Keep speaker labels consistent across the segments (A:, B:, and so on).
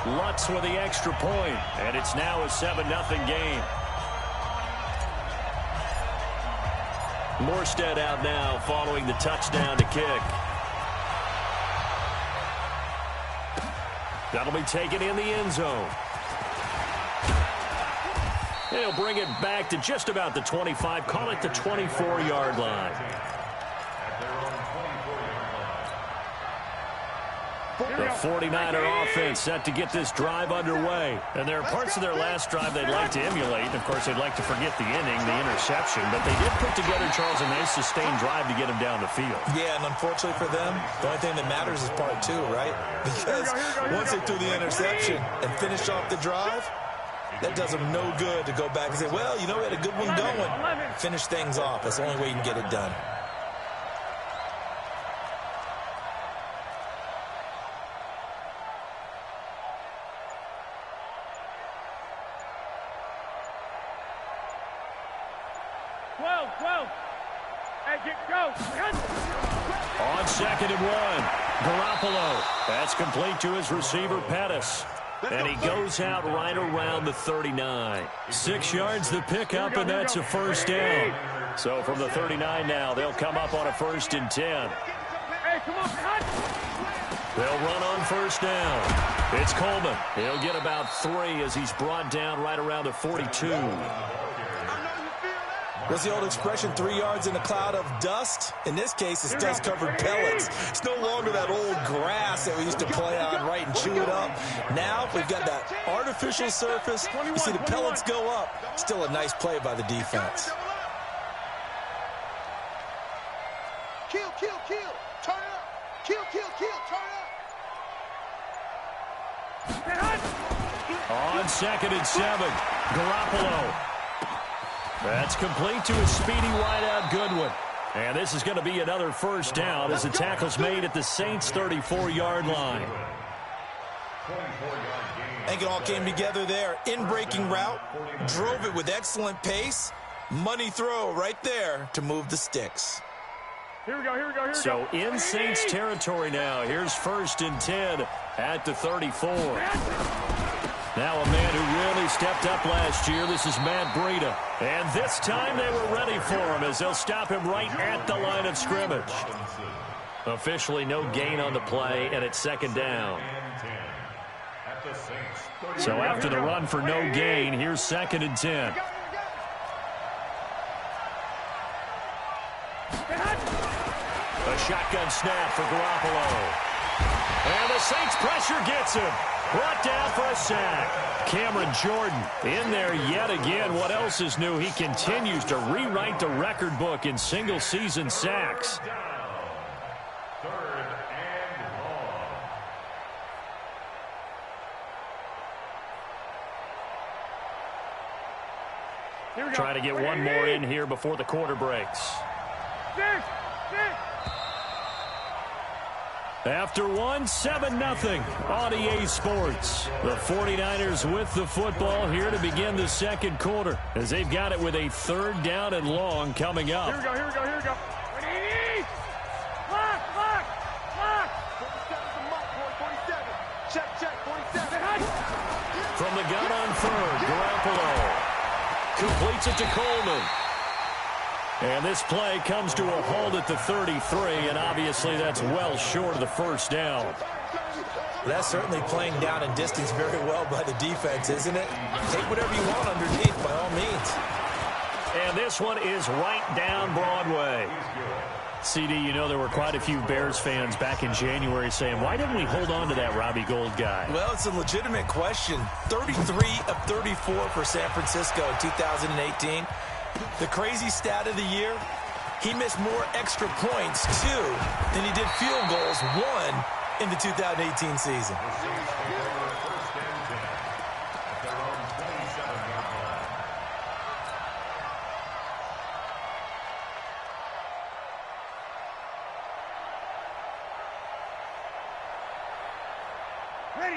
A: Lutz with the extra point, and it's now a 7-0 game. Morstead out now following the touchdown to kick. That'll be taken in the end zone. He'll bring it back to just about the 25. Call it the 24-yard line. The 49er offense set to get this drive underway. And there are parts of their last drive they'd like to emulate. And, of course, they'd like to forget the inning, the interception. But they did put together, Charles, a nice sustained drive to get him down the field.
B: Yeah, and unfortunately for them, the only thing that matters is part two, right? Because once they threw the interception and finished off the drive, that does them no good to go back and say, well, you know, we had a good one going. Finish things off. That's the only way you can get it done.
A: On 2nd and 1, Garoppolo. That's complete to his receiver, Pettis. And he goes out right around the 39. 6 yards the pickup, and that's a first down. So from the 39 now, they'll come up on a 1st and 10. They'll run on first down. It's Coleman. He'll get about 3 as he's brought down right around the 42.
B: What's the old expression, 3 yards in a cloud of dust? In this case, it's dust-covered pellets. It's no longer that old grass that we used to play on, right, and chew it up. Now we've got that artificial surface. You see the pellets go up. Still a nice play by the defense.
C: Kill, kill, kill. Turn it up. Kill, kill, kill. Turn it up.
A: On 2nd and 7, Garoppolo. That's complete to a speedy wideout Goodwin. And this is going to be another first down as the tackle's made at the Saints' 34-yard line.
B: I think it all came together there. In-breaking route, drove it with excellent pace. Money throw right there to move the sticks.
C: Here we go, here we go, here we go.
A: So in Saints territory now. Here's 1st and 10 at the 34. Now a man who really stepped up last year. This is Matt Breida. And this time they were ready for him as they'll stop him right at the line of scrimmage. Officially no gain on the play, and it's 2nd down. So after the run for no gain, here's 2nd and 10. A shotgun snap for Garoppolo. And the Saints pressure gets him. Brought down for a sack. Cameron Jordan in there yet again. What else is new? He continues to rewrite the record book in single-season sacks. Trying to get one more in here before the quarter breaks. After one, 7-0 on EA Sports. The 49ers with the football here to begin the second quarter as they've got it with a 3rd down and long coming up.
C: Here we go, here we go, here we go. Lock, lock, lock. 47, check, check, 47.
A: From the gun on 3rd, Garoppolo completes it to Coleman. And this play comes to a halt at the 33, and obviously that's well short of the first down.
B: That's certainly playing down in distance very well by the defense, isn't it? Take whatever you want underneath, by all means.
A: And this one is right down Broadway. CD, you know there were quite a few Bears fans back in January saying, why didn't we hold on to that Robbie Gould guy?
B: Well, it's a legitimate question. 33 of 34 for San Francisco in 2018. The crazy stat of the year, he missed more extra points, 2, than he did field goals, 1, in the 2018 season.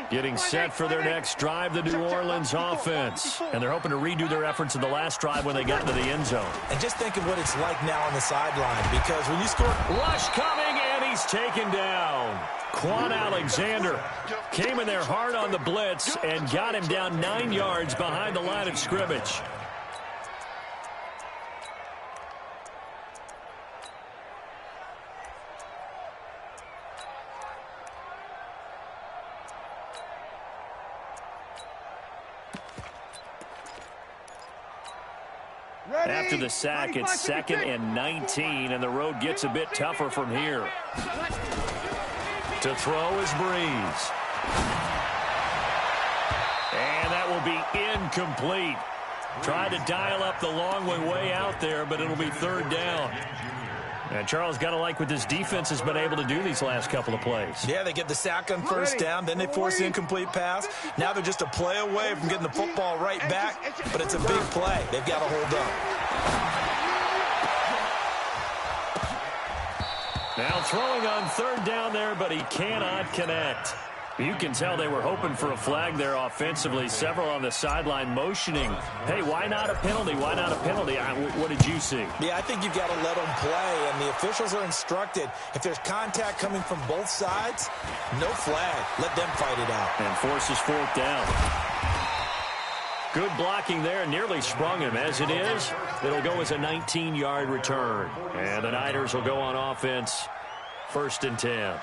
A: Getting set for their next drive, the New Orleans offense. And they're hoping to redo their efforts in the last drive when they got into the end zone.
B: And just think of what it's like now on the sideline, because when you score...
A: Rush coming, and he's taken down. Quan Alexander came in there hard on the blitz and got him down 9 yards behind the line of scrimmage. After the sack, it's 2nd and 19, and the road gets a bit tougher from here. To throw is Breeze. And that will be incomplete. Tried to dial up the long way out there, but it'll be 3rd down. And Charles, got to like what this defense has been able to do these last couple of plays.
B: Yeah, they get the sack on 1st down, then they force the incomplete pass. Now they're just a play away from getting the football right back, but it's a big play. They've got to hold up.
A: Now throwing on 3rd down there, but he cannot connect. You can tell they were hoping for a flag there offensively. Several on the sideline motioning, hey, why not a penalty? Why not a penalty? What did you see?
B: Yeah, I think you've got to let them play, and the officials are instructed. If there's contact coming from both sides, no flag. Let them fight it out.
A: And forces 4th down. Good blocking there, nearly sprung him. As it is, it'll go as a 19-yard return. And the Niners will go on offense, 1st and 10.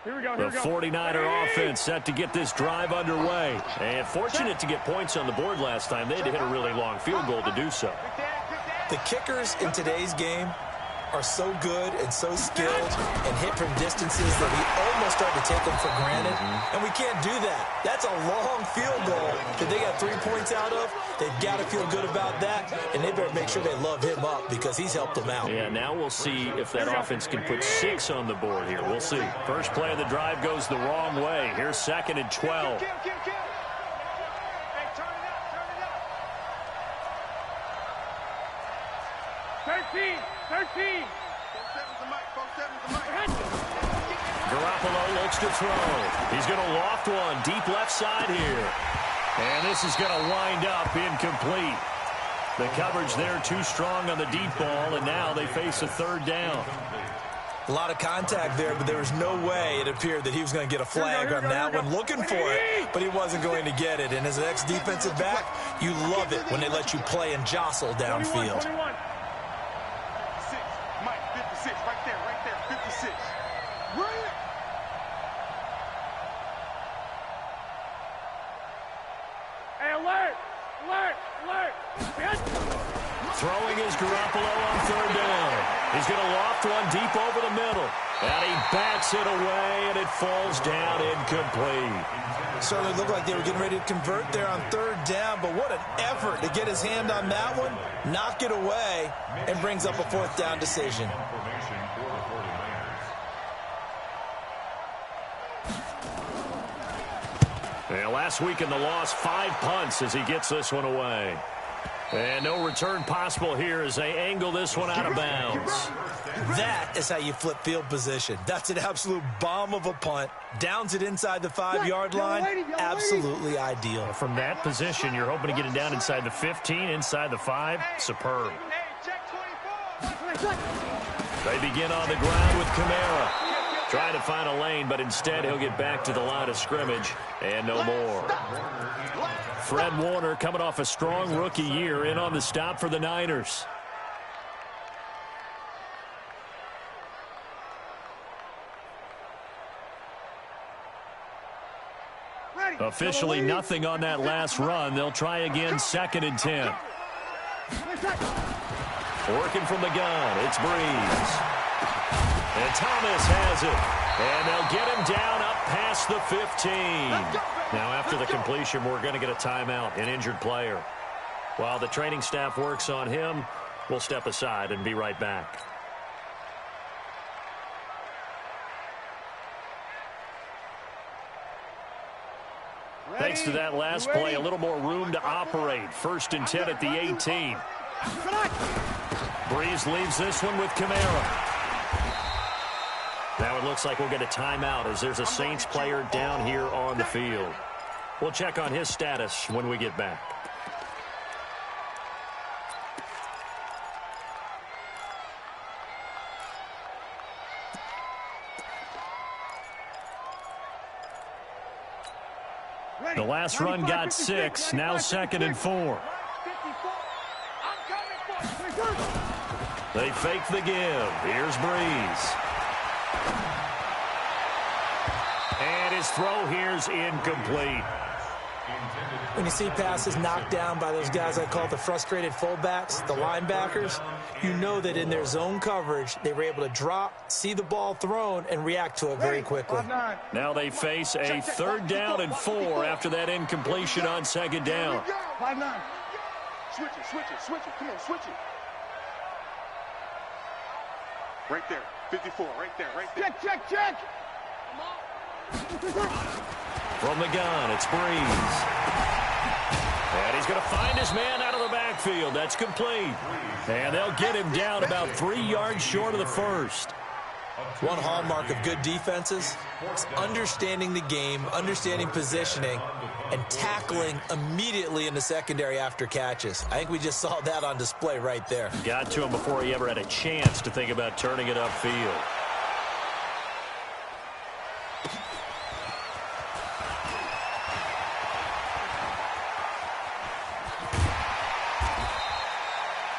D: Here we go,
A: the 49er offense set to get this drive underway. And fortunate to get points on the board last time. They had to hit a really long field goal to do so.
B: The kickers in today's game are so good and so skilled and hit from distances that we almost start to take them for granted. And we can't do that. That's a long field goal that they got 3 points out of. They've got to feel good about that, and they better make sure they love him up because he's helped them out.
A: Yeah, now we'll see if that offense can put 6 on the board here. We'll see. First play of the drive goes the wrong way. Here's 2nd and 12.
C: Hey, turn it up. 13.
A: Garoppolo looks to throw. He's going to loft one deep left side here. And this is going to wind up incomplete. The coverage there too strong on the deep ball, and now they face a 3rd down.
B: A lot of contact there, but there was no way it appeared that he was going to get a flag on that one. Looking for it, but he wasn't going to get it. And as an ex-defensive back, you love it when they let you play and jostle downfield.
C: 21. 56, right there, 56. Right.
D: Hey, alert!
A: Throwing is Garoppolo on 3rd down. He's going to loft one deep over the middle. And he bats it away, and it falls down incomplete.
B: Certainly looked like they were getting ready to convert there on 3rd down, but what an effort to get his hand on that one, knock it away, and brings up a 4th down decision.
A: Yeah, last week in the loss, 5 punts as he gets this one away. And no return possible here as they angle this one out of bounds.
B: That is how you flip field position. That's an absolute bomb of a punt. Downs it inside the 5-yard line. Absolutely ideal.
A: From that position, you're hoping to get it down inside the 15, inside the 5. Superb. They begin on the ground with Kamara. Trying to find a lane, but instead he'll get back to the line of scrimmage and no more. Fred Warner coming off a strong rookie year in on the stop for the Niners. Officially nothing on that last run. They'll try again, 2nd and 10. Working from the gun, it's Breeze. And Thomas has it. And they'll get him down up past the 15. Now after the completion, we're going to get a timeout, an injured player. While the training staff works on him, we'll step aside and be right back. Thanks to that last play, a little more room to operate. 1st and 10 at the 18. Breeze leaves this one with Kamara. Now it looks like we'll get a timeout as there's a Saints player down here on the field. We'll check on his status when we get back. The last run got 6, now 2nd and 4. They fake the give. Here's Breeze. And his throw here's incomplete.
B: When you see passes knocked down by those guys I call the frustrated fullbacks, the linebackers, you know that in their zone coverage, they were able to drop, see the ball thrown, and react to it very quickly.
A: Now they face a 3rd down and 4 after that incompletion on 2nd down.
C: 5-9. Switch it, switch it, switch it. Come on, switch it. Right there. 54, right there, right there. Check.
A: From the gun, it's Breeze. And he's going to find his man out of the backfield. That's complete. And they'll get him down about 3 yards short of the first.
B: One hallmark of good defenses is understanding the game, understanding positioning, and tackling immediately in the secondary after catches. I think we just saw that on display right there.
A: Got to him before he ever had a chance to think about turning it upfield.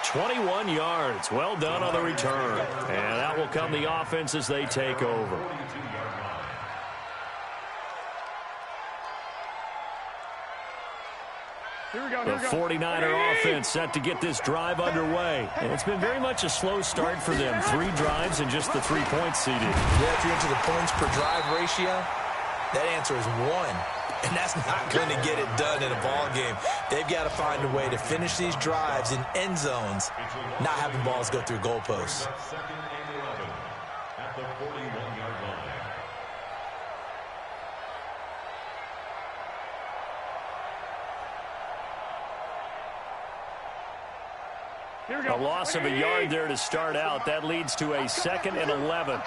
A: "21 yards. Well done on the return. And out will come the offense as they take over. The 49er offense set to get this drive underway. And it's been very much a slow start for them. 3 drives and just the 3 points seeded.
B: Yeah, if you're into the points per drive ratio, that answer is 1. And that's not going to get it done in a ball game. They've got to find a way to finish these drives in end zones, not having balls go through goalposts.
E: At the 41-yard line.
A: A loss of a yard there to start out. That leads to a 2nd and 11.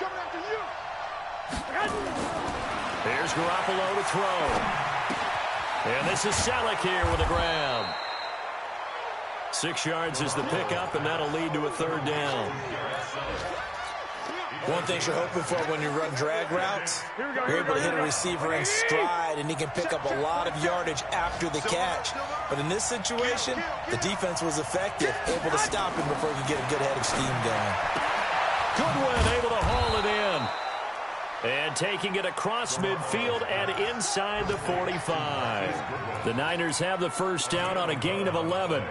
A: Here's Garoppolo to throw. And this is Selleck here with the ground. 6 yards is the pickup, and that'll lead to a 3rd down.
B: One thing you're hoping for when you run drag routes, you're able to hit a receiver in stride, and he can pick up a lot of yardage after the catch. But in this situation, the defense was effective, able to stop him before he could get a good head of steam going.
A: Goodwin able to haul it in. And taking it across midfield and inside the 45. The Niners have the 1st down on a gain of 11.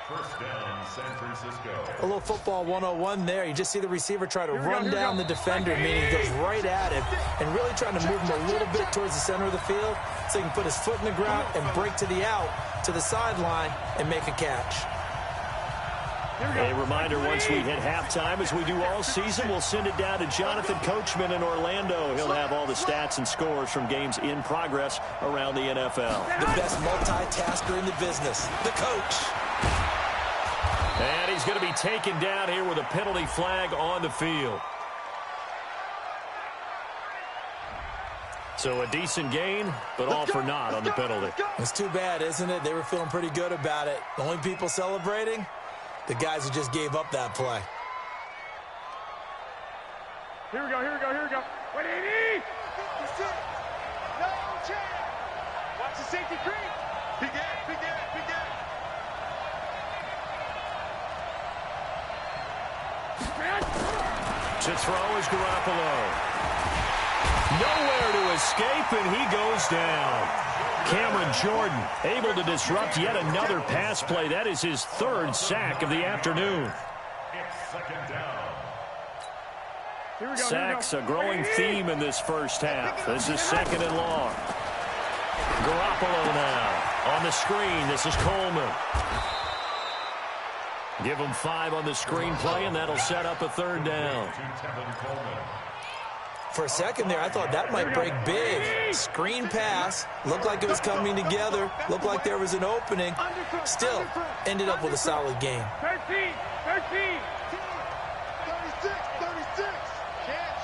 E: First down, San Francisco.
B: A little football 101 there. You just see the receiver try to run down the defender, meaning he goes right at him, and really trying to move him a little bit towards the center of the field so he can put his foot in the ground and break to the out, to the sideline, and make a catch.
A: A reminder, once we hit halftime, as we do all season, we'll send it down to Jonathan Coachman in Orlando. He'll have all the stats and scores from games in progress around the NFL.
B: The best multitasker in the business, the coach.
A: And he's going to be taken down here with a penalty flag on the field. So a decent gain, but all for naught on the penalty.
B: It's too bad, isn't it? They were feeling pretty good about it. The only people celebrating, the guys who just gave up that play.
D: Here we go. 180!
C: No chance! Watch the safety creep! Big game.
A: To throw is Garoppolo. Nowhere to escape, and he goes down. Cameron Jordan able to disrupt yet another pass play. That is his 3rd sack of the afternoon. Sacks a growing theme in this first half. This is 2nd and long. Garoppolo now on the screen. This is Coleman. Give him 5 on the screen play, and that'll set up a 3rd down.
B: For a second there, I thought that might break big. Screen pass. Looked like it was coming together. Looked like there was an opening. Still, ended up with a solid game.
D: 13!
C: 36!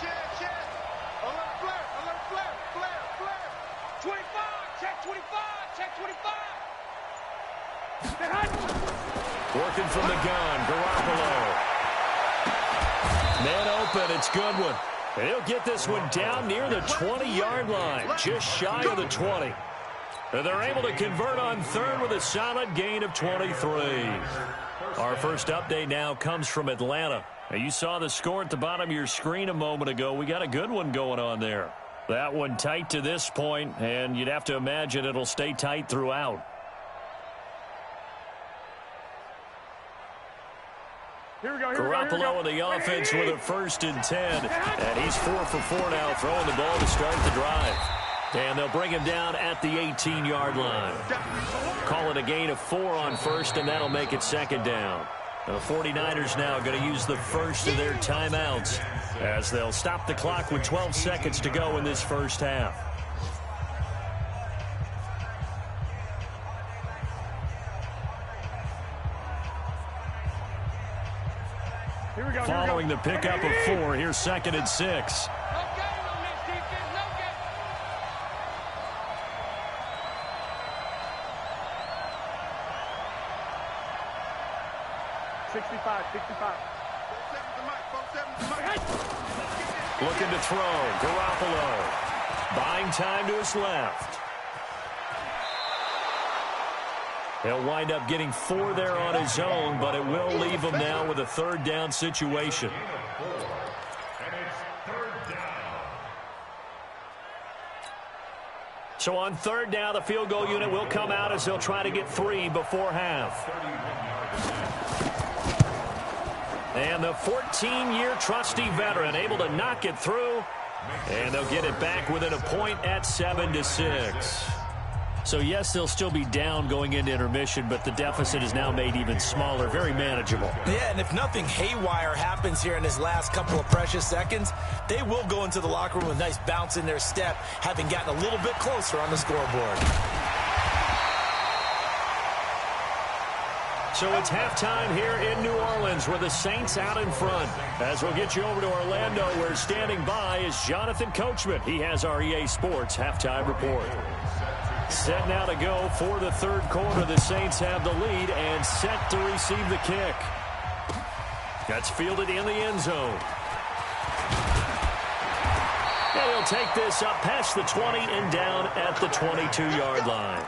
C: Chance! Alert flare! 25! Check 25!
A: Working from the gun, Garoppolo. Man open, it's Goodwin. And he'll get this one down near the 20-yard line, just shy of the 20. They're able to convert on third with a solid gain of 23. Our first update now comes from Atlanta. You saw the score at the bottom of your screen a moment ago. We got a good one going on there. That one tight to this point, and you'd have to imagine it'll stay tight throughout. Garoppolo in the offense with a 1st and 10. And he's 4 for 4 now, throwing the ball to start the drive. And they'll bring him down at the 18-yard line. Call it a gain of 4 on first, and that'll make it 2nd down. The 49ers now going to use the first of their timeouts as they'll stop the clock with 12 seconds to go in this first half. Following the pickup of 4, here's 2nd and 6. Looking to throw. Garoppolo buying time to his left. He'll wind up getting 4 there on his own, but it will leave him now with a 3rd down situation. So on 3rd down, the field goal unit will come out as they'll try to get 3 before half. And the 14-year trusty veteran able to knock it through. And they'll get it back within a point at 7-6. So, yes, they'll still be down going into intermission, but the deficit is now made even smaller, very manageable.
B: Yeah, and if nothing haywire happens here in his last couple of precious seconds, they will go into the locker room with a nice bounce in their step, having gotten a little bit closer on the scoreboard.
A: So it's halftime here in New Orleans with the Saints out in front. As we'll get you over to Orlando, where standing by is Jonathan Coachman. He has our EA Sports halftime report. Set now to go for the 3rd quarter. The Saints have the lead and set to receive the kick. That's fielded in the end zone. And he'll take this up past the 20 and down at the 22-yard line.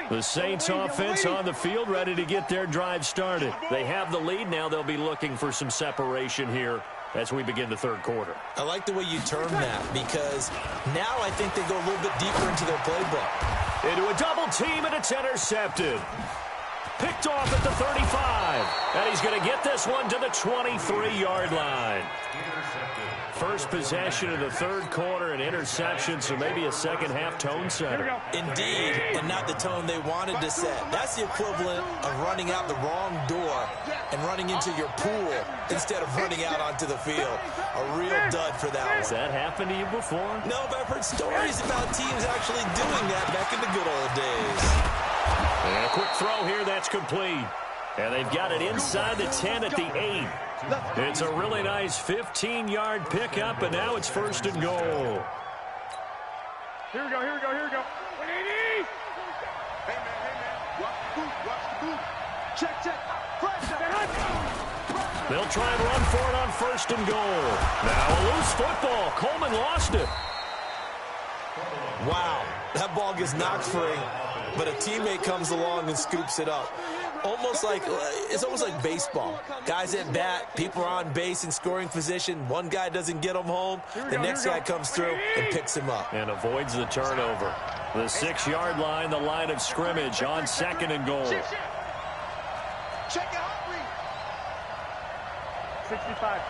A: The Saints offense on the field, ready to get their drive started. They have the lead. Now they'll be looking for some separation here as we begin the 3rd quarter.
B: I like the way you term that, because now I think they go a little bit deeper into their playbook.
A: Into a double team, and it's intercepted. Picked off at the 35. And he's going to get this one to the 23-yard line. First possession of the 3rd quarter, an interception, so maybe a second-half tone setter.
B: Indeed, and not the tone they wanted to set. That's the equivalent of running out the wrong door and running into your pool instead of running out onto the field. A real dud for that one.
A: Has that happened to you before?
B: No, but I've heard stories about teams actually doing that back in the good old days.
A: And a quick throw here, that's complete. And they've got it inside the 10 at the 8. It's a really nice 15-yard pickup, and now it's 1st and goal.
D: Here we go, here we go, here we go. 180!
C: Hey, man. Watch the boot, watch the boot. Check.
A: They'll try and run for it on 1st and goal. Now a loose football. Coleman lost it.
B: Wow, that ball gets knocked free, but a teammate comes along and scoops it up. It's almost like baseball. Guys at bat, people are on base in scoring position. One guy doesn't get him home. The next guy comes through and picks him up.
A: And avoids the turnover. The 6-yard line, the line of scrimmage on 2nd and goal.
C: Check it out,
D: 65.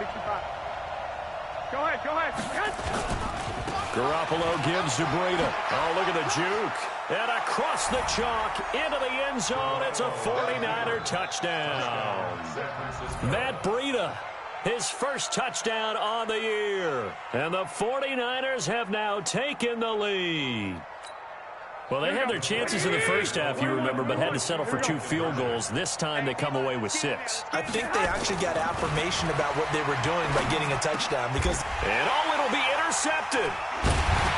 D: Go ahead.
A: Garoppolo gives to Breida. Oh, look at the juke. And across the chalk into the end zone. It's a 49er touchdown. Matt Breida, his first touchdown on the year. And the 49ers have now taken the lead. Well, they had their chances in the first half, you remember, but had to settle for 2 field goals. This time they come away with 6.
B: I think they actually got affirmation about what they were doing by getting a touchdown because...
A: And it'll be intercepted.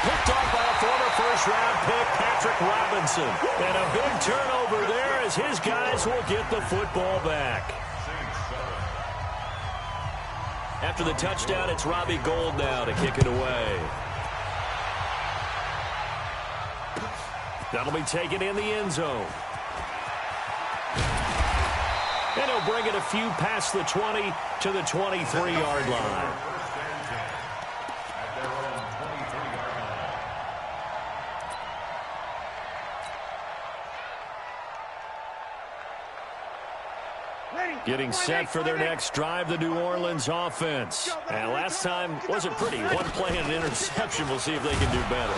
A: Picked off by a former first-round pick, Patrick Robinson. And a big turnover there as his guys will get the football back. After the touchdown, it's Robbie Gould now to kick it away. That'll be taken in the end zone. And he'll bring it a few past the 20 to the 23-yard line. Getting set for their next drive, the New Orleans offense. And last time wasn't pretty. One play and an interception. We'll see if they can do better.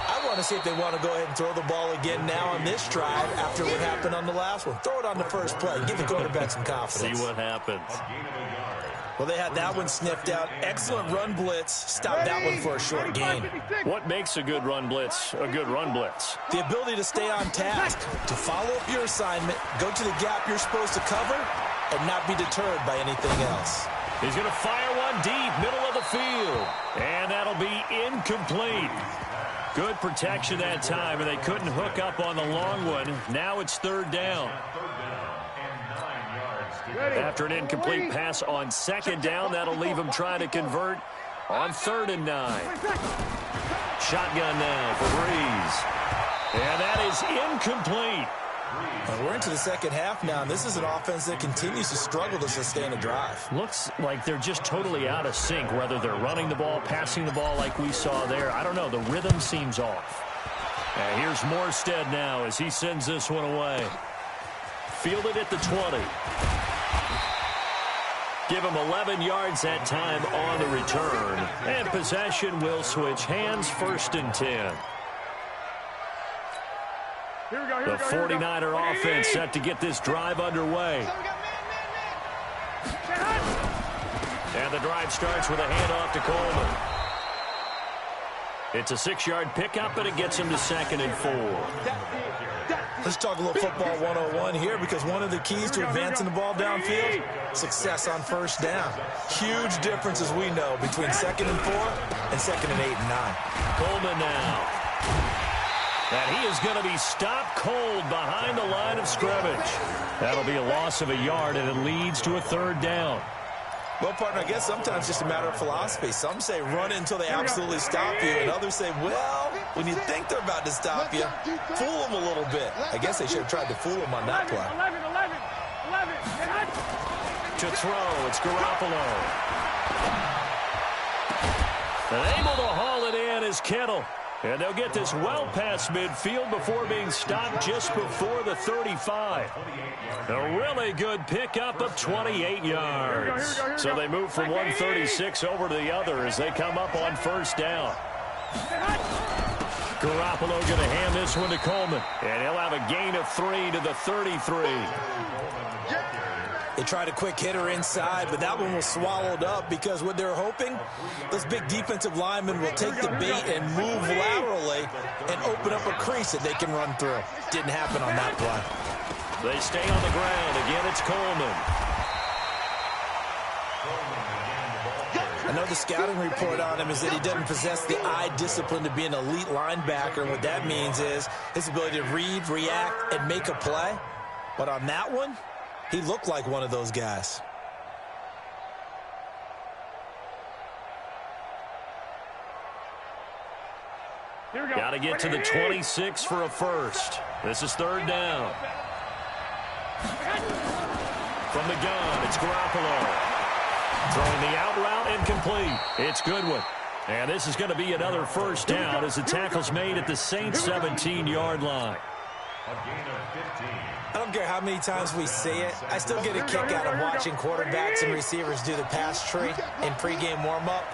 B: I want to see if they want to go ahead and throw the ball again now on this drive after what happened on the last one. Throw it on the first play. Give the quarterback some confidence.
A: See what happens.
B: Well, they had that one sniffed out. Excellent run blitz. Stop that one for a short gain.
A: What makes a good run blitz a good run blitz?
B: The ability to stay on task, to follow up your assignment, go to the gap you're supposed to cover, and not be deterred by anything else.
A: He's going to fire one deep, middle of the field. And that'll be incomplete. Good protection that time, and they couldn't hook up on the long one. Now it's third down. After an incomplete pass on second down, that'll leave him trying to convert on 3rd and 9. Shotgun now for Breeze. And that is incomplete.
B: And we're into the second half now, and this is an offense that continues to struggle to sustain a drive.
A: Looks like they're just totally out of sync, whether they're running the ball, passing the ball like we saw there. I don't know. The rhythm seems off. And here's Morstead now as he sends this one away. Fielded at the 20. Give him 11 yards that time on the return. And possession will switch hands, 1st and 10. The 49er offense set to get this drive underway. And the drive starts with a handoff to Coleman. It's a 6-yard pickup, and it gets him to 2nd and 4.
B: Let's talk a little football 101 here, because one of the keys to advancing the ball downfield, success on 1st down. Huge difference, as we know, between 2nd and 4 and 2nd and 8 and 9.
A: Coleman now. And he is going to be stopped cold behind the line of scrimmage. That'll be a loss of a yard, and it leads to a 3rd down.
B: Well, partner, I guess sometimes it's just a matter of philosophy. Some say run it until they absolutely stop you, and others say, well, when you think they're about to stop you, fool them a little bit. I guess they should have tried to fool them on that play.
D: 11.
A: To throw, it's Garoppolo. And able to haul it in is Kittle. And they'll get this well past midfield before being stopped just before the 35. A really good pickup of 28 yards. So they move from 136 over to the other as they come up on 1st down. Garoppolo going to hand this one to Coleman. And he'll have a gain of 3 to the 33.
B: They tried a quick hitter inside, but that one was swallowed up because what they're hoping, those big defensive linemen will take the bait and move laterally and open up a crease that they can run through. Didn't happen on that play.
A: They stay on the ground. Again, it's Coleman.
B: I know the scouting report on him is that he doesn't possess the eye discipline to be an elite linebacker. And what that means is his ability to read, react, and make a play. But on that one, he looked like one of those guys.
A: Got to get to the 26 for a first. This is 3rd down. From the gun, it's Garoppolo. Throwing the out route incomplete. It's Goodwin. And this is going to be another 1st down as the tackle's made at the Saints' 17-yard line.
B: I don't care how many times we see it. I still get a kick out of watching quarterbacks and receivers do the pass tree in pregame warm-up.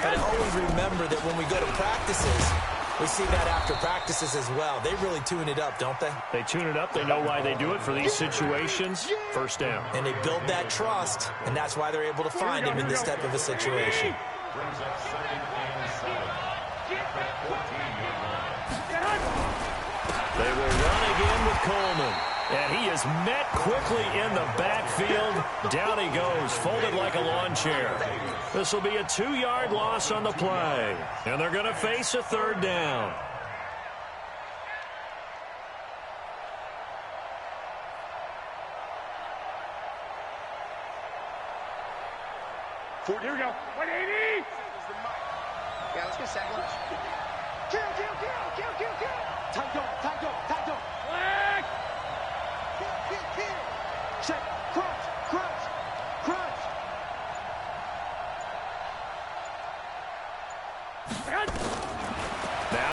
B: But I always remember that when we go to practices, we see that after practices as well. They really tune it up, don't they?
A: They tune it up. They know why they do it for these situations. 1st down.
B: And they build that trust, and that's why they're able to find him in this type of a situation.
A: They will run again with Coleman. And he is met quickly in the backfield. Down he goes, folded like a lawn chair. This will be a 2-yard loss on the play. And they're going to face a 3rd down.
D: Here we go. 180.
C: Yeah, let's get second. Kill. Tango.
D: Flag.
C: Kill. Check. Crunch.
A: Now.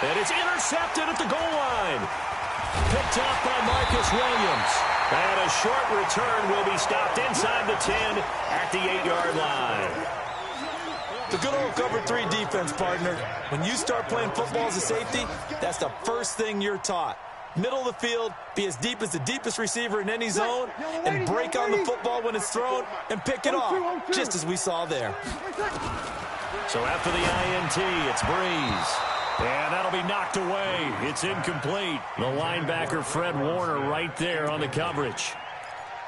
A: And it's intercepted at the goal line. Picked off by Marcus Williams. And a short return will be stopped inside the 10 at the 8-yard line.
B: The good old cover 3 defense, partner. When you start playing football as a safety, that's the first thing you're taught. Middle of the field, be as deep as the deepest receiver in any zone, and break on the football when it's thrown and pick it off, just as we saw there.
A: So after the INT, it's Breeze. And that'll be knocked away. It's incomplete. The linebacker, Fred Warner, right there on the coverage.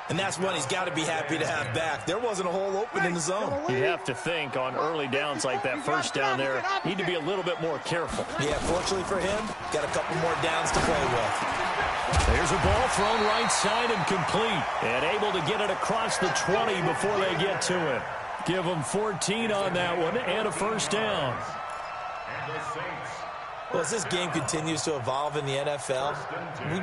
B: And that's one he's got to be happy to have back. There wasn't a hole open in the zone.
A: You have to think on early downs like that first down there, need to be a little bit more careful.
B: Yeah, fortunately for him, got a couple more downs to play with.
A: There's a ball thrown right side and complete. And able to get it across the 20 before they get to it. Give them 14 on that one and a first down.
E: And the Saints.
B: Well, as this game continues to evolve in the NFL,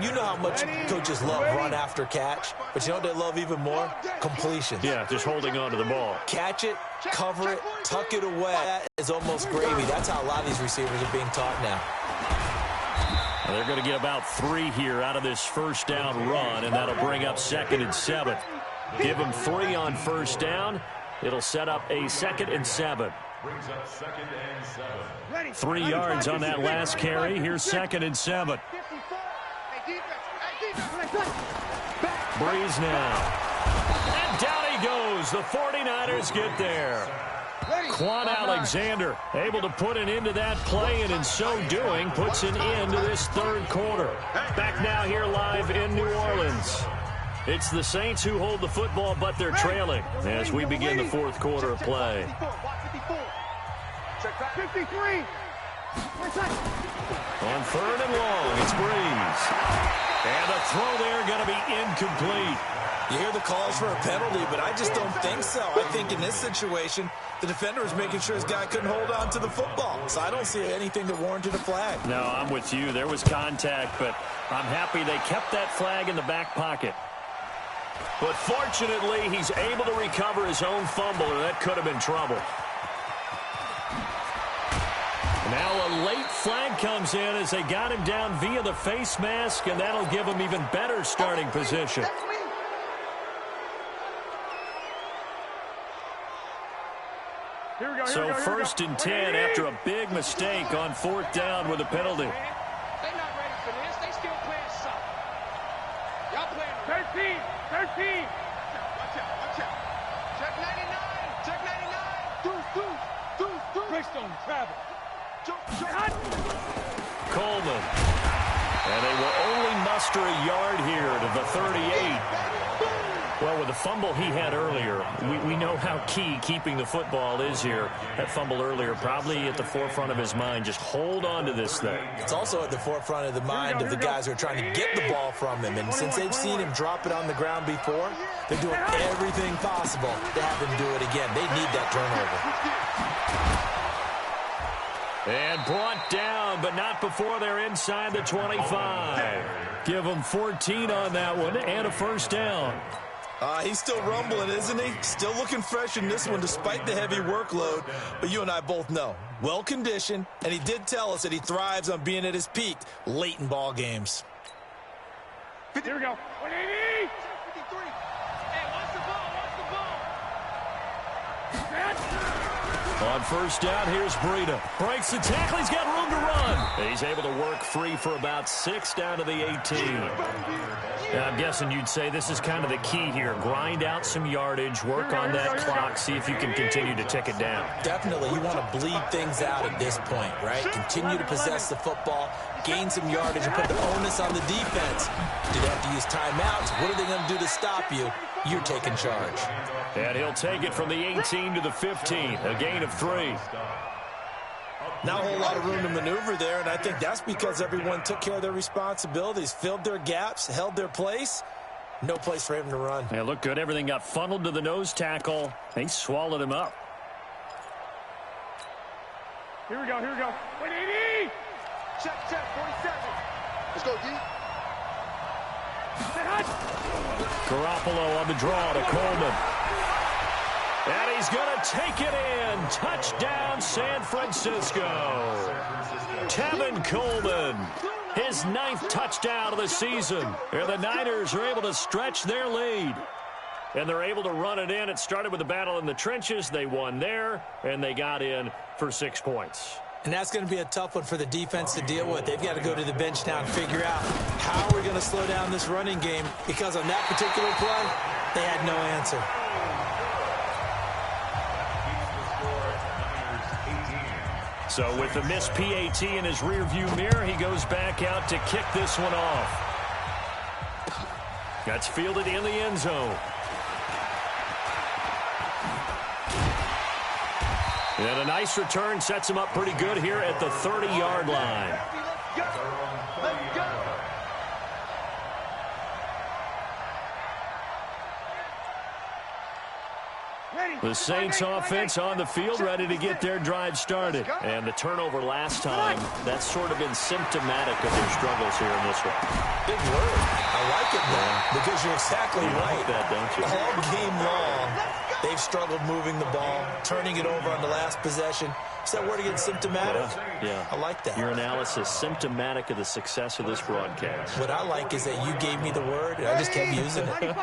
B: you know how much coaches love run after catch, but you know what they love even more? Completions.
A: Yeah, just holding on to the ball.
B: Catch it, cover it, tuck it away. That is almost gravy. That's how a lot of these receivers are being taught now.
A: Well, they're going to get about 3 here out of this first down run, and that'll bring up 2nd and 7. Give them 3 on first down. It'll set up a 2nd and 7.
E: Brings up 2nd and 7.
A: 3 yards on that last carry. Here's 2nd and 7. Breeze now. And down he goes. The 49ers get there. Quan Alexander able to put an end to that play, and in so doing puts an end to this third quarter. Back now here live in New Orleans. It's the Saints who hold the football, but they're trailing as we begin the fourth quarter of play.
D: 53.
A: On 3rd and long, it's Breeze. And the throw there going to be incomplete.
B: You hear the calls for a penalty, but I just don't think so. I think in this situation, the defender was making sure his guy couldn't hold on to the football. So I don't see anything that warranted a flag.
A: No, I'm with you. There was contact, but I'm happy they kept that flag in the back pocket. But fortunately, he's able to recover his own fumble, or that could have been trouble. Now a late flag comes in as they got him down via the face mask, and that'll give him even better starting position.
D: Here we go.
A: So 1st and 10 after a big mistake on 4th down with a penalty.
C: They're not ready for this. They still playing soft. Y'all playing
D: 13.
C: Watch out. Check 99. Deuce.
D: Brixton, travel.
A: Coleman. And they will only muster a yard here to the 38. Well, with the fumble he had earlier, we know how key keeping the football is here. That fumble earlier probably at the forefront of his mind. Just hold on to this thing.
B: It's also at the forefront of the mind of the guys who are trying to get the ball from him. And since they've seen him drop it on the ground before, they're doing everything possible to have him do it again. They need that turnover.
A: And brought down, but not before they're inside the 25. Give them 14 on that one and a first down.
B: He's still rumbling, isn't he? Still looking fresh in this one despite the heavy workload. But you and I both know, well-conditioned, and he did tell us that he thrives on being at his peak late in ball games.
D: Here we go. 180.
C: 53. Hey, watch the ball.
A: On first down, here's Breida. Breaks the tackle. He's got room to run. He's able to work free for about 6 down to the 18. Now, I'm guessing you'd say this is kind of the key here. Grind out some yardage, work on that clock, see if you can continue to tick it down.
B: Definitely, you want to bleed things out at this point, right? Continue to possess the football, gain some yardage, and put the onus on the defense. Do they have to use timeouts? What are they going to do to stop you? You're taking charge.
A: And he'll take it from the 18 to the 15, a gain of 3.
B: Not a whole lot of room to maneuver there, and I think that's because everyone took care of their responsibilities, filled their gaps, held their place, No place for him to run.
A: It looked good. Everything got funneled to the nose tackle. They swallowed him up.
D: Here we go. 180.
C: Check, 47. Let's go, D.
A: Garoppolo on the draw to Coleman. And he's going to take it in. Touchdown, San Francisco. Tevin Coleman, his 9th touchdown of the season. And the Niners are able to stretch their lead. And they're able to run it in. It started with a battle in the trenches. They won there, and they got in for 6 points.
B: And that's going to be a tough one for the defense to deal with. They've got to go to the bench now and figure out how we're going to slow down this running game, because on that particular play, they had no answer.
A: So with the missed PAT in his rearview mirror, he goes back out to kick this one off. That's fielded in the end zone. And a nice return sets him up pretty good here at the 30-yard line.
C: Let's go.
A: The Saints offense on the field, ready to get their drive started. And the turnover last time, that's sort of been symptomatic of their struggles here in this one.
B: Big word. I like it, though, because you're exactly right.
A: Like that, don't you?
B: All game long, they've struggled moving the ball, turning it over on the last possession. Is that word again, symptomatic?
A: Yeah.
B: I like that.
A: Your analysis, symptomatic of the success of this broadcast.
B: What I like is that you gave me the word, and I just kept using it.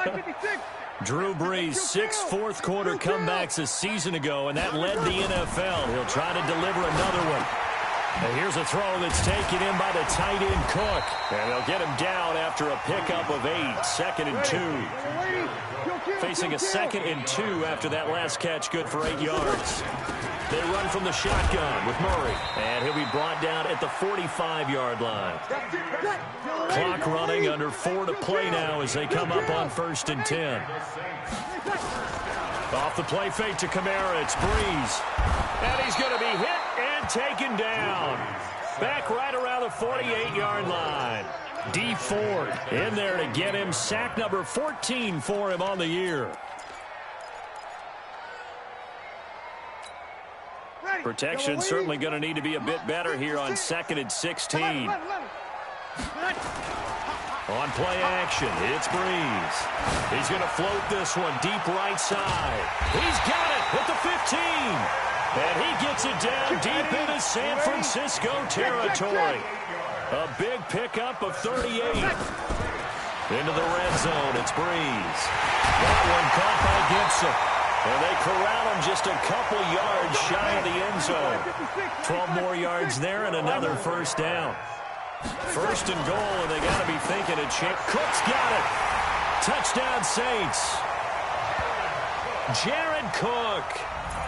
A: Drew Brees, 6 fourth-quarter comebacks a season ago, and that led the NFL. He'll try to deliver another one. And here's a throw that's taken in by the tight end Cook. And they'll get him down after a pickup of 8, 2nd and 2. Facing a 2nd and 2 after that last catch, good for 8 yards. They run from the shotgun with Murray. And he'll be brought down at the 45-yard line. Clock running, under 4 to play now as they come up on 1st and 10. Off the play fake to Kamara, it's Brees. And he's going to be hit and taken down. Back right around the 48-yard line. D Ford in there to get him. Sack number 14 for him on the year. Protection certainly going to need to be a bit better here on 2nd and 16. On play action, it's Brees. He's going to float this one deep right side. He's got it at the 15. And he gets it down deep into San Francisco territory. A big pickup of 38. Into the red zone, it's Brees. That one caught by Gibson. And they corral him just a couple yards shy of the end zone. 12 more yards there and another first down. 1st and goal, and they got to be thinking a chance. Cook's got it. Touchdown Saints. Jared Cook,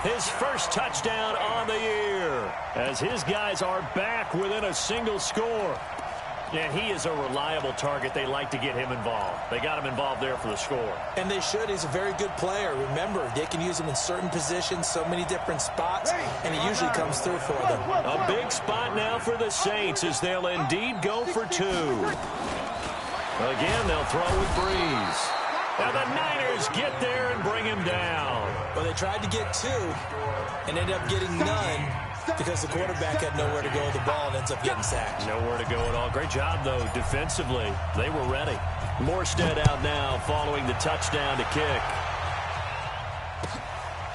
A: his first touchdown on the year, as his guys are back within a single score. And he is a reliable target. They like to get him involved. They got him involved there for the score.
B: And they should. He's a very good player. Remember, they can use him in certain positions, so many different spots, and he usually comes through for them.
A: A big spot now for the Saints as they'll indeed go for 2. Again, they'll throw with Brees. And the Niners get there and bring him down.
B: Well, they tried to get 2 and ended up getting none, because the quarterback had nowhere to go with the ball and ends up getting sacked.
A: Nowhere to go at all. Great job, though, defensively. They were ready. Morstead out now following the touchdown to kick.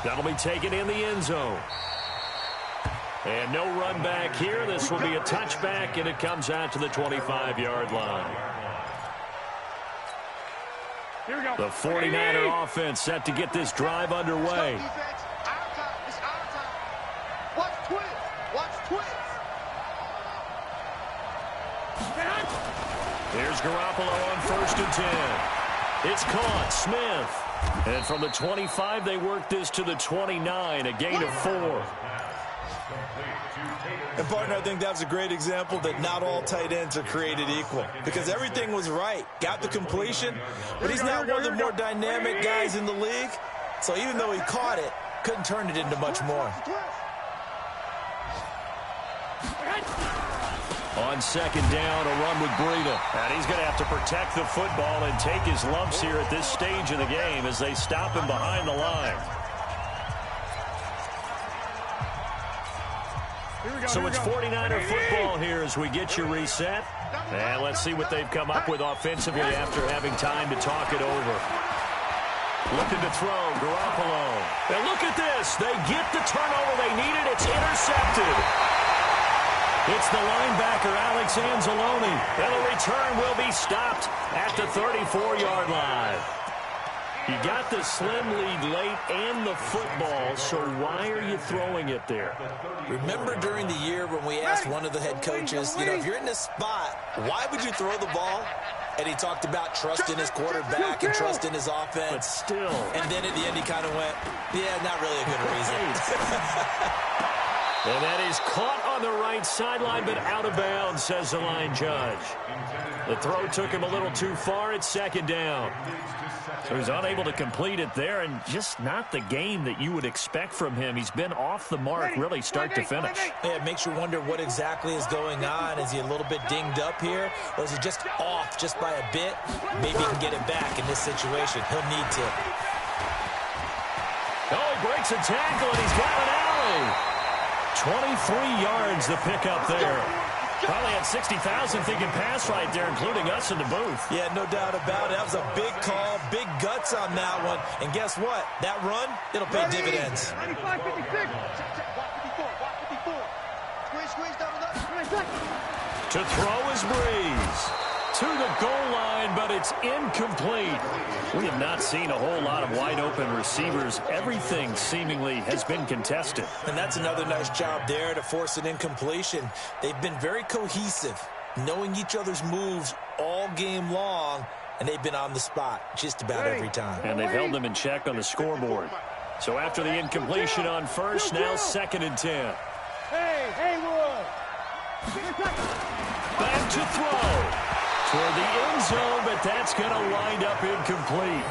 A: That'll be taken in the end zone. And no run back here. This will be a touchback, and it comes out to the 25-yard line.
D: Here we go.
A: The 49er offense set to get this drive underway. Here's Garoppolo on 1st and 10. It's caught. Smith. And from the 25, they work this to the 29, a gain of 4.
B: And, partner, I think that was a great example that not all tight ends are created equal, because everything was right. Got the completion, but he's not one of the more dynamic guys in the league. So even though he caught it, couldn't turn it into much more.
A: On second down, a run with Breida. And he's going to have to protect the football and take his lumps here at this stage of the game as they stop him behind the line. So it's 49er football here as we get you reset. And let's see what they've come up with offensively after having time to talk it over. Looking to throw, Garoppolo. And look at this. They get the turnover they needed. It's intercepted. It's the linebacker, Alex Anzalone. And the return will be stopped at the 34-yard line. You got the slim lead late and the football, so why are you throwing it there?
B: Remember during the year when we asked one of the head coaches, if you're in this spot, why would you throw the ball? And he talked about trust in his quarterback and trust in his offense.
A: But still.
B: And then at the end he kind of went, yeah, not really a good reason.
A: And that is caught on the right sideline, but out of bounds, says the line judge. The throw took him a little too far. It's second down. So he's unable to complete it there, and just not the game that you would expect from him. He's been off the mark, really, start to finish.
B: Yeah, it makes you wonder what exactly is going on. Is he a little bit dinged up here, or is he just off just by a bit? Maybe he can get it back in this situation. He'll need to.
A: Oh, he breaks a tackle, and he's got an alley. 23 yards the pickup there. Probably had 60,000 thinking pass right there, including us in the booth.
B: Yeah, no doubt about it. That was a big call, big guts on that one. And guess what? That run, it'll pay dividends.
C: 95, 56. 54. Squeeze, double.
A: To throw is Breeze. To the goal line, but it's incomplete. We have not seen a whole lot of wide-open receivers. Everything seemingly has been contested.
B: And that's another nice job there to force an incompletion. They've been very cohesive, knowing each other's moves all game long, and they've been on the spot just about every time.
A: And they've held them in check on the scoreboard. So after the incompletion on first, now 2nd and 10.
D: Hey, Wood.
A: Back to throw. Toward the end zone, but that's going to wind up incomplete.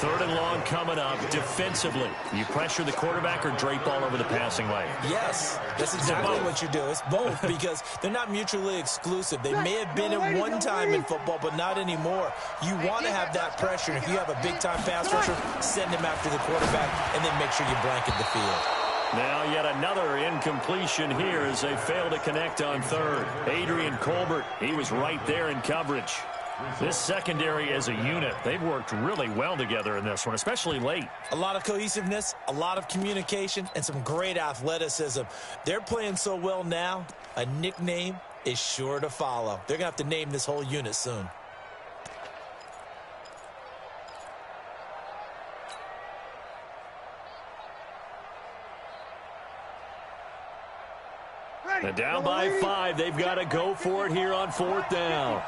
A: 3rd and long coming up defensively. You pressure the quarterback or drape all over the passing lane?
B: Yes, that's exactly what you do. It's both because they're not mutually exclusive. They may have been at one time in football, but not anymore. You want to have that pressure. If you have a big-time pass rusher, send him after the quarterback and then make sure you blanket the field.
A: Now yet another incompletion here as they fail to connect on 3rd. Adrian Colbert, he was right there in coverage. This secondary as a unit, they've worked really well together in this one, especially late.
B: A lot of cohesiveness, a lot of communication, and some great athleticism. They're playing so well now, a nickname is sure to follow. They're going to have to name this whole unit soon.
A: And down by 5, they've got to go for it here on 4th down.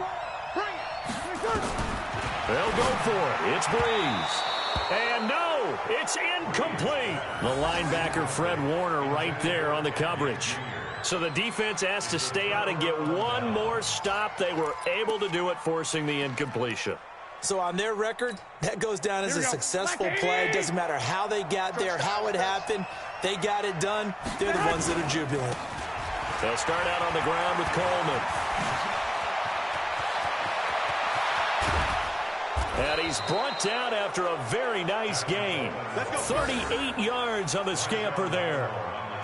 A: They'll go for it. It's Breeze. And no, it's incomplete. The linebacker, Fred Warner, right there on the coverage. So the defense asked to stay out and get one more stop. They were able to do it, forcing the incompletion.
B: So on their record, that goes down as a successful play. Doesn't matter how they got there, how it happened. They got it done. They're the ones that are jubilant.
A: They'll start out on the ground with Coleman. And he's brought down after a very nice gain. 38 yards on the scamper there.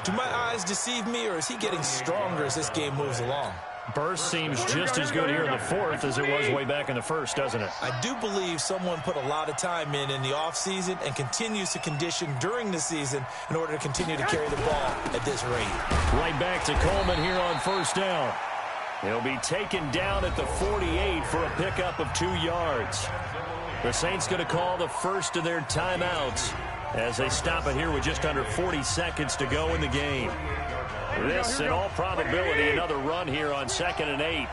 B: Do my eyes deceive me, or is he getting stronger as this game moves along?
A: Burst seems just as good here in the 4th as it was way back in the 1st, doesn't it?
B: I do believe someone put a lot of time in the offseason and continues to condition during the season in order to continue to carry the ball at this rate.
A: Right back to Coleman here on 1st down. He'll be taken down at the 48 for a pickup of 2 yards. The Saints going to call the first of their timeouts as they stop it here with just under 40 seconds to go in the game. This, in all probability, another run here on 2nd and 8.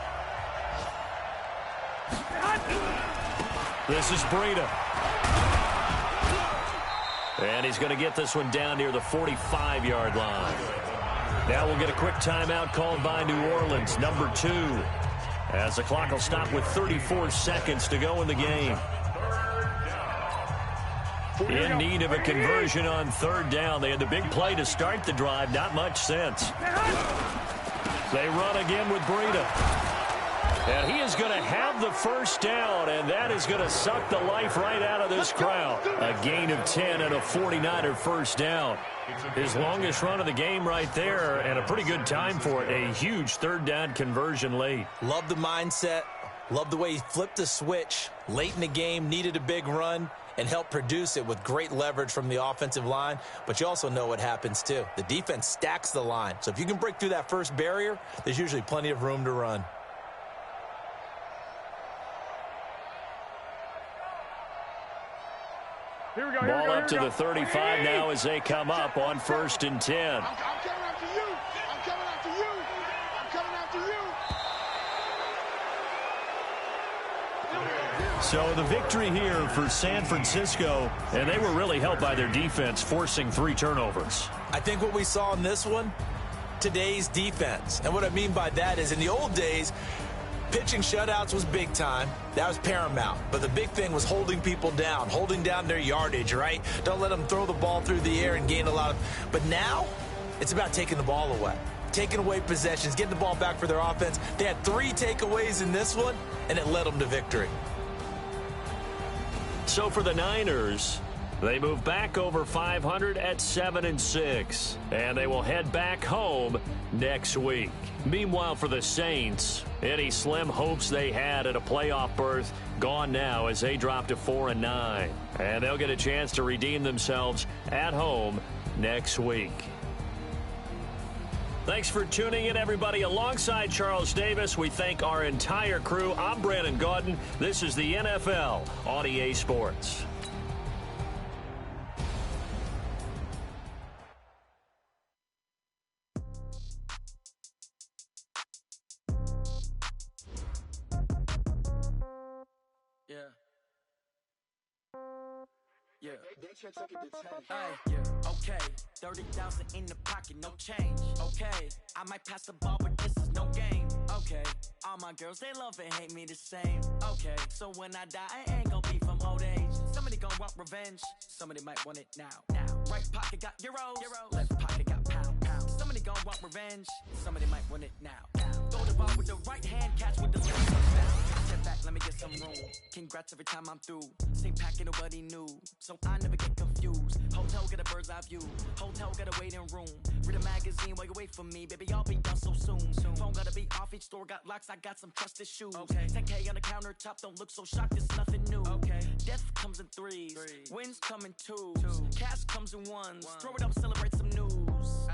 A: This is Breida. And he's going to get this one down near the 45-yard line. Now we'll get a quick timeout called by New Orleans, number 2, as the clock will stop with 34 seconds to go in the game. In need of a conversion on 3rd down. They had the big play to start the drive. Not much sense. They run again with Breida. And he is going to have the first down, and that is going to suck the life right out of this crowd. A gain of 10 and a 49er first down. His longest run of the game right there, and a pretty good time for it. A huge third down conversion late.
B: Love the mindset. Love the way he flipped the switch late in the game, needed a big run, and helped produce it with great leverage from the offensive line. But you also know what happens, too. The defense stacks the line. So if you can break through that first barrier, there's usually plenty of room to run.
A: Ball up to the 35 now as they come up on 1st and 10.
C: I'm coming after you. I'm coming after you. I'm coming after you.
A: So the victory here for San Francisco, and they were really helped by their defense, forcing 3 turnovers.
B: I think what we saw in this one, today's defense. And what I mean by that is in the old days, pitching shutouts was big time. That was paramount. But the big thing was holding people down, holding down their yardage, right? Don't let them throw the ball through the air and gain a lot of... But now, it's about taking the ball away. Taking away possessions, getting the ball back for their offense. They had 3 takeaways in this one, and it led them to victory.
A: So for the Niners, they move back over 500 at 7-6, and they will head back home next week. Meanwhile, for the Saints, any slim hopes they had at a playoff berth gone now as they drop to 4-9, and they'll get a chance to redeem themselves at home next week. Thanks for tuning in, everybody. Alongside Charles Davis, we thank our entire crew. I'm Brandon Gaudin. This is the NFL on EA Sports.
F: Yeah. Okay. 30,000 in the pocket, no change. Okay. I might pass the ball, but this is no game. Okay. All my girls, they love and hate me the same. Okay. So when I die, I ain't gonna be from old age. Somebody gonna want revenge. Somebody might want it now. Right pocket got euros. Left pocket got pound. Somebody gonna want revenge. Somebody might want it now. Throw the ball with the right hand, catch with the left. Step back, let me get some room. Congrats every time I'm through. Same packet, nobody knew. So I never get confused. Hotel got a bird's eye view. Hotel got a waiting room. Read a magazine while you wait for me. Baby, I'll be done so soon. Phone gotta be off, each store got locks. I got some trusted shoes. 10K on the countertop, don't look so shocked, it's nothing new. Death comes in threes. Wins come in twos. Cash comes in ones. Throw it up, celebrate some news.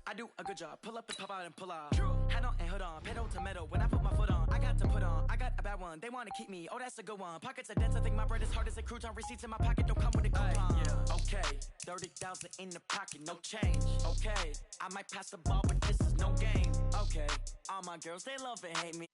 F: I do a good job. Pull up and pop out and pull out. Head on and hood on. Pedal to metal. When I put my foot on, I got to put on. I got a bad one. They want to keep me. Oh, that's a good one. Pockets are dense. I think my bread is hard as a crouton. Receipts in my pocket don't come with a coupon. Okay. 30,000 in the pocket. No change. Okay. I might pass the ball, but this is no game. Okay. All my girls, they love and hate me.